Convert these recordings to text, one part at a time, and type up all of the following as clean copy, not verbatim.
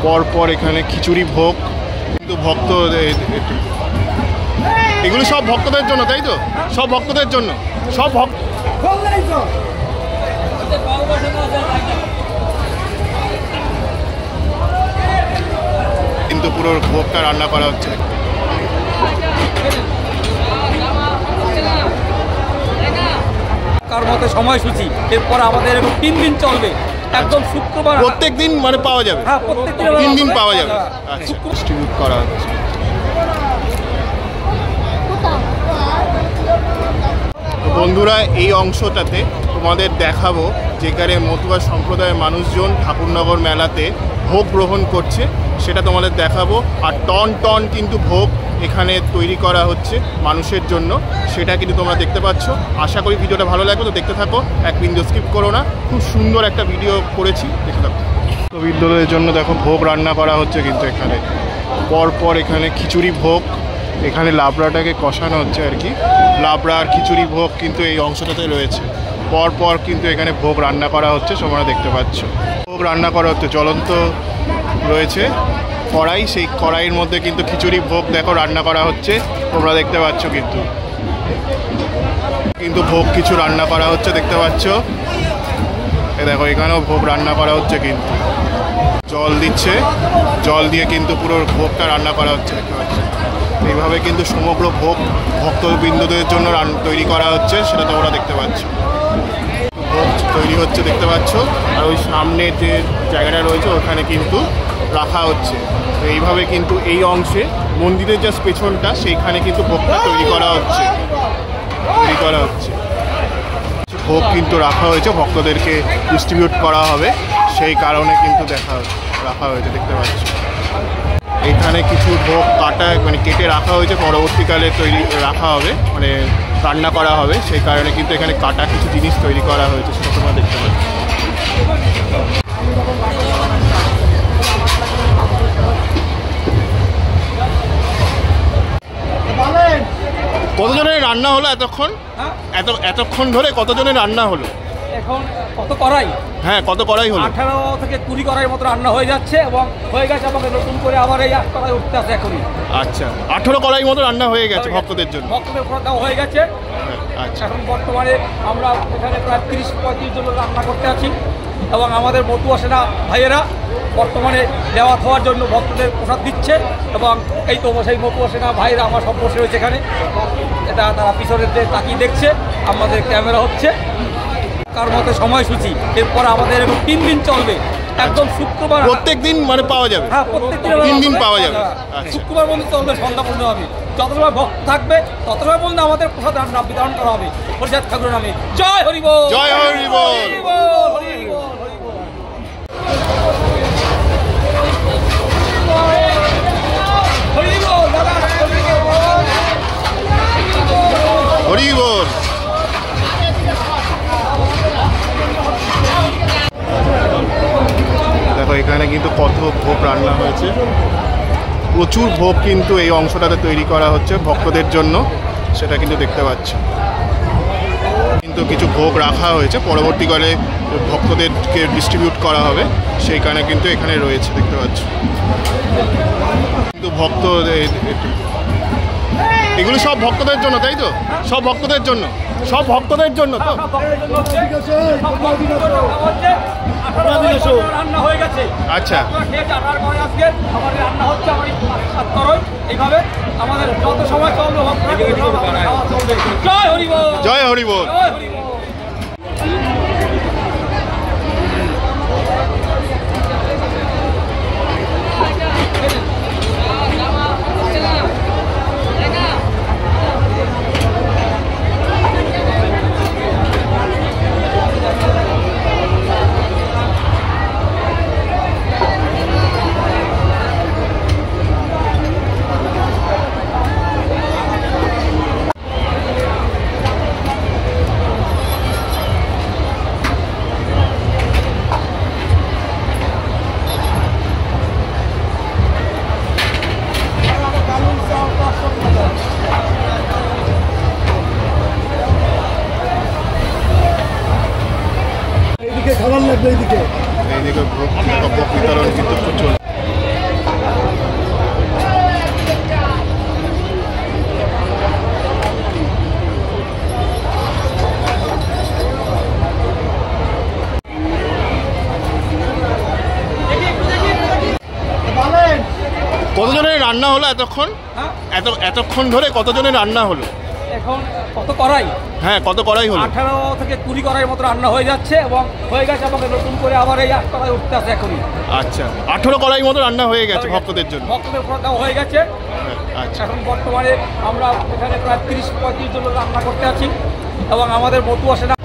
পরপর এখানে খিচুড়ি ভোগ, কিন্তু ভক্ত এগুলো সব ভক্তদের জন্য, তাই তো? সব ভক্তদের জন্য, সব ভক্ত কিন্তু পুরো ভোগটা রান্না করা হচ্ছে। কার মতে সময়সূচি, এরপর আমাদের 3 দিন চলবে, একদম শুক্রবার প্রত্যেক দিন মানে পাওয়া যাবে। হ্যাঁ, প্রত্যেক দিন 3 দিন পাওয়া যাবে। আচ্ছা, ডিস্ট্রিবিউট করা হচ্ছে। বন্ধুরা, এই অংশটাতে তোমাদের দেখাবো যেখানে মতুয়া সম্প্রদায়ের মানুষজন ঠাকুরনগর মেলাতে ভোগ গ্রহণ করছে, সেটা তোমাদের দেখাবো। আর টন টন কিন্তু ভোগ এখানে তৈরি করা হচ্ছে মানুষের জন্য, সেটা কিন্তু তোমরা দেখতে পাচ্ছ। আশা করি ভিডিওটা ভালো লাগবে, তো দেখতে থাকো, এক বিন্দু স্কিপ করো না। খুব সুন্দর একটা ভিডিও করেছি, দেখতে থাকো। তো বিদ্যুতের জন্য দেখো ভোগ রান্না করা হচ্ছে, কিন্তু এখানে পরপর এখানে খিচুড়ি ভোগ, এখানে লাবড়াটাকে কষানো হচ্ছে আর কি। লাবড়া আর খিচুড়ি ভোগ কিন্তু এই অংশটাতে রয়েছে। পরপর কিন্তু এখানে ভোগ রান্না করা হচ্ছে, তোমরা দেখতে পাচ্ছ। ভোগ রান্না করা হচ্ছে, জ্বলন্ত রয়েছে কড়াই, সেই কড়াইয়ের মধ্যে কিন্তু খিচুড়ি ভোগ দেখো রান্না করা হচ্ছে, তোমরা দেখতে পাচ্ছ। কিন্তু ভোগ কিছু রান্না করা হচ্ছে, দেখতে পাচ্ছ। এ দেখো, এখানেও ভোগ রান্না করা হচ্ছে, কিন্তু জল দিচ্ছে, জল দিয়ে কিন্তু পুরো ভোগটা রান্না করা হচ্ছে, দেখতে পাচ্ছ। এইভাবে কিন্তু সমগ্র ভোগ ভক্তবৃন্দদের জন্য তৈরি করা হচ্ছে, সেটা তোমরা দেখতে পাচ্ছ। ভোগ তৈরি হচ্ছে, দেখতে পাচ্ছ। আর ওই সামনে যে জায়গাটা রয়েছে ওখানে কিন্তু রাখা হচ্ছে। এইভাবে কিন্তু এই অংশে মন্দিরের যে পেছনটা, সেইখানে কিন্তু ভোগটা তৈরি করা হচ্ছে। ভোগ কিন্তু রাখা হয়েছে, ভক্তদেরকে ডিস্ট্রিবিউট করা হবে, সেই কারণে কিন্তু রাখা হয়েছে, দেখতে পাচ্ছি। এখানে কিছু ভোগ কেটে রাখা হয়েছে, পরবর্তীকালে রাখা হবে, মানে রান্না করা হবে, সেই কারণে কিন্তু এখানে কাটা কিছু জিনিস তৈরি করা হয়েছে, সেটা তোমরা দেখতে পাচ্ছ। কতজনের রান্না হলো এতক্ষণ? এতক্ষণ ধরে কতজনের রান্না হলো এখন? কত কড়াই? হ্যাঁ, কত কড়াই হলো? 18 থেকে 20 কড়াইয়ের মতো রান্না হয়ে যাচ্ছে, এবং হয়ে গেছে, আমাকে নতুন করে আবার এই 8 কড়াই উঠতে আছে এখনই। আচ্ছা, 18 কড়াই মতো রান্না হয়ে গেছে ভক্তদের জন্য? ভক্তদের দেওয়া হয়ে গেছে। আচ্ছা, এখন বর্তমানে আমরা এখানে প্রায় 30-35 জন রান্না করতে আছি, এবং আমাদের মতুয়া সেনা ভাইয়েরা বর্তমানে দেওয়া খাওয়ার জন্য ভক্তদের প্রসাদ দিচ্ছে। এবং এই তো সেই মতুয়া সেনা ভাইয়েরা আমার সব বসে রয়েছে এখানে, এটা তারা পিছনের তাকিয়ে দেখছে, আমাদের ক্যামেরা হচ্ছে। কার মতে সময়সূচি, এরপর আমাদের 3 দিন চলবে, একদম শুক্রবার প্রত্যেক দিন মানে পাওয়া যাবে। হ্যাঁ, প্রত্যেক দিন 3 দিন পাওয়া যাবে। শুক্রবার পর্যন্ত চলবে, সন্ধ্যা পর্যন্ত হবে। যত সময় ভক্ত থাকবে তত সময় পর্যন্ত আমাদের প্রসাদ বিতরণ করা হবে হরিচাঁদ ঠাকুরের নামে। জয় হরি বল, জয় হরি বল। হরি বল। দেখো, এখানে কিন্তু কত ভোগ রান্না হয়েছে, প্রচুর ভোগ কিন্তু এই অংশটাতে তৈরি করা হচ্ছে ভক্তদের জন্য, সেটা কিন্তু দেখতে পাচ্ছ। কিন্তু কিছু ভোগ রাখা হয়েছে, পরবর্তীকালে ভক্তদেরকে ডিস্ট্রিবিউট করা হবে, সেই কারণে কিন্তু এখানে রয়েছে, দেখতে পাচ্ছ। কিন্তু এগুলো সব ভক্তদের জন্য, তাই তো? সব ভক্তদের জন্য, সব ভক্তদের জন্য তো? রান্না হয়ে গেছে। আচ্ছা, এইভাবে আমাদের যত সময় চলবে। জয় হরি বল, জয় হরি বল। কতজনের রান্না হলো এতক্ষণ? হ্যাঁ, এতক্ষণ ধরে কতজনের রান্না হলো? এখন কত কড়াই? হ্যাঁ, কত কড়াই হলো? 18 থেকে 20 কড়াইয়ের মতো রান্না হয়ে যাচ্ছে এবং হয়ে গেছে, আমাকে নতুন করে আবার এই 8 কড়াই উঠতে আছে এখনই। আচ্ছা, 18 কড়াই মতো রান্না হয়ে গেছে ভক্তদের জন্য? ভক্তদের উপর দেওয়া হয়ে গেছে। আচ্ছা, এখন বর্তমানে আমরা এখানে প্রায় 30-35 জন রান্না করতে আছি এবং আমাদের মতুয়া সেনা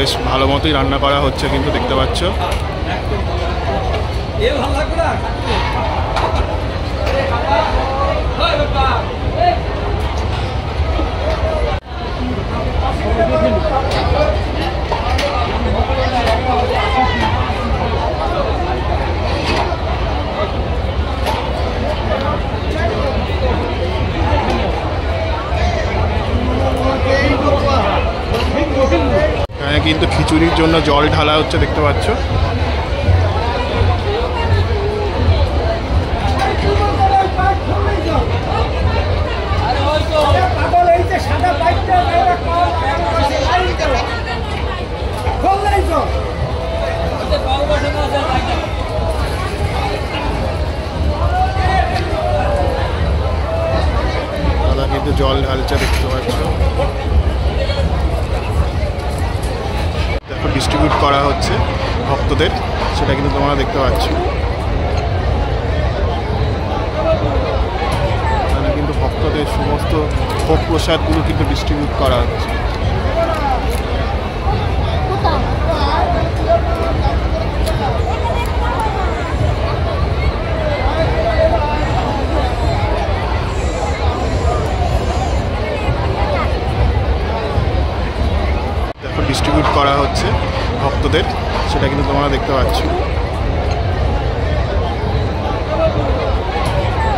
বেশ ভালো মতোই রান্না করা হচ্ছে কিন্তু দেখতে পাচ্ছ। এখানে কিন্তু খিচুড়ির জন্য জল ঢালা হচ্ছে দেখতে পাচ্ছ। দাদা কিন্তু জল ঢালছে দেখতে পাচ্ছ। দেখো ডিস্ট্রিবিউট করা হচ্ছে ভক্তদের, সেটা কিন্তু তোমরা দেখতে পাচ্ছ। এখানে কিন্তু ভক্তদের সমস্ত ভোগ প্রসাদগুলো কিন্তু ডিস্ট্রিবিউট করা হচ্ছে। ডিস্ট্রিবিউট করা হচ্ছে ভক্তদের, সেটা কিন্তু তোমরা দেখতে পাচ্ছ।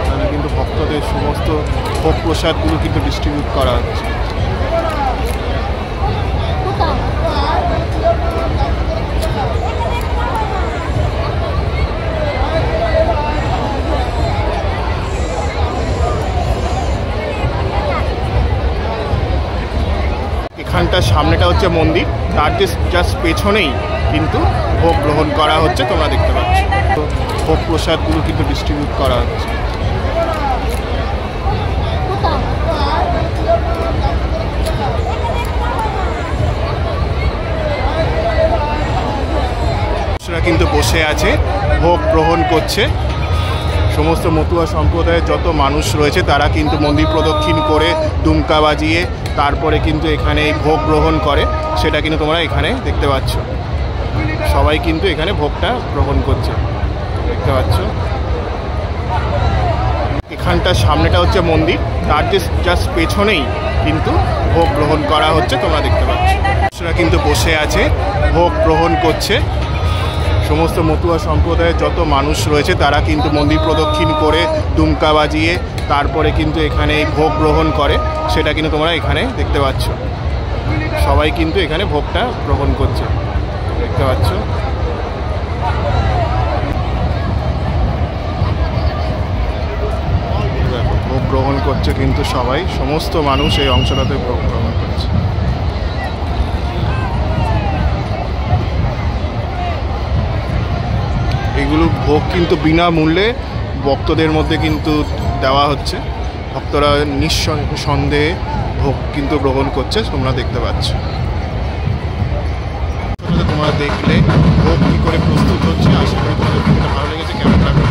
এখানে কিন্তু ভক্তদের সমস্ত ভোগ প্রসাদগুলো কিন্তু ডিস্ট্রিবিউট করা হচ্ছে। এখানটার সামনেটা হচ্ছে মন্দির, তার জাস্ট পেছনেই কিন্তু ভোগ গ্রহণ করা হচ্ছে, তোমরা দেখতে পাচ্ছ। ভোগ প্রসাদগুলো কিন্তু ডিস্ট্রিবিউট করা হচ্ছে। সেটা কিন্তু বসে আছে, ভোগ গ্রহণ করছে। সমস্ত মতুয়া সম্প্রদায়ের যত মানুষ রয়েছে তারা কিন্তু মন্দির প্রদক্ষিণ করে ডুমকা বাজিয়ে তারপরে কিন্তু এখানে ভোগ গ্রহণ করে, সেটা কিন্তু তোমরা এখানে দেখতে পাচ্ছ। সবাই কিন্তু এখানে ভোগটা গ্রহণ করছে দেখতে পাচ্ছ। এখানটার সামনেটা হচ্ছে মন্দির, তার জাস্ট পেছনেই কিন্তু ভোগ গ্রহণ করা হচ্ছে, তোমরা দেখতে পাচ্ছ। সেটা কিন্তু বসে আছে, ভোগ গ্রহণ করছে। সমস্ত মতুয়া সম্প্রদায়ের যত মানুষ রয়েছে তারা কিন্তু মন্দির প্রদক্ষিণ করে ডুমকা বাজিয়ে তারপরে কিন্তু এখানে ভোগ গ্রহণ করে, সেটা কিন্তু তোমরা এখানে দেখতে পাচ্ছ। সবাই কিন্তু এখানে ভোগটা গ্রহণ করছে দেখতে পাচ্ছ। দেখো ভোগ গ্রহণ করছে কিন্তু সবাই, সমস্ত মানুষ এই অংশটাতে ভোগ গ্রহণ করছে। এগুলো ভোগ কিন্তু বিনামূল্যে ভক্তদের মধ্যে কিন্তু দেওয়া হচ্ছে। ভক্তরা নিঃসন্দেহে ভোগ কিন্তু গ্রহণ করছে, তোমরা দেখতে পাচ্ছ। তোমরা দেখলে ভোগ কী করে প্রস্তুত হচ্ছে, আশা করি তোমাদের ভালো লেগেছে। কেমন লাগবে